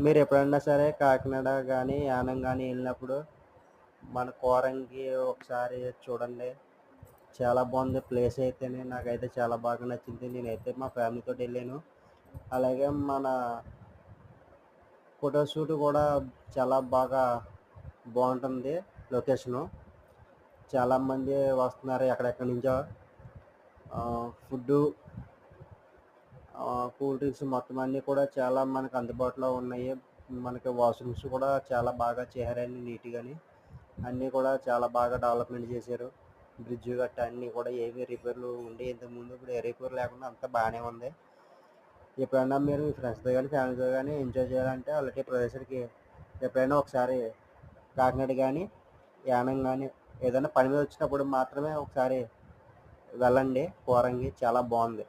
మీరు ఎప్పుడన్నా సరే కాకినాడ గానీ, యానం గానీ ఎళ్ళినప్పుడు మన కోరంగి ఒకసారి చూడండి. చాలా బావుంది ప్లేస్ అయితేనే నాకైతే చాలా బాగా నచ్చింది. నేనైతే మా ఫ్యామిలీతోటి ఎళ్ళాను. అలాగే మన ఫోటో షూట్ గూడా చాలా బాగా బావుంటుంది లొకేషను. చాలామంది వస్తున్నారు ఎక్కడెక్కడి నుంచో. ఫుడ్డు, కూల్ డ్రింక్స్ మొత్తం అన్నీ కూడా చాలా మనకు అందుబాటులో ఉన్నాయి. మనకి వాష్‌రూమ్స్ కూడా చాలా బాగా చేశారండి నీట్‌గాని. అన్నీ కూడా చాలా బాగా డెవలప్‌మెంట్ చేశారు. బ్రిడ్జ్ గట్టా అన్నీ కూడా ఏవి రిపేర్‌లు ఉండేయి ఇంతకుముందు. ఇప్పుడు ఏ రిపేర్ లేకుండా అంతా బానే ఉంది. ఎప్పుడన్నా మీరు మీ ఫ్రెండ్స్‌తో గానీ, ఫ్యామిలీతో గానీ ఎంజాయ్ చేయాలంటే అలాంటి ప్రదేశానికి ఎప్పుడైనా ఒకసారి కాకినాడ గానీ, యానం గానీ ఏదైనా పని మీద వచ్చినప్పుడు మాత్రమే ఒకసారి వెళ్ళండి. కోరంగి చాలా బావుంది.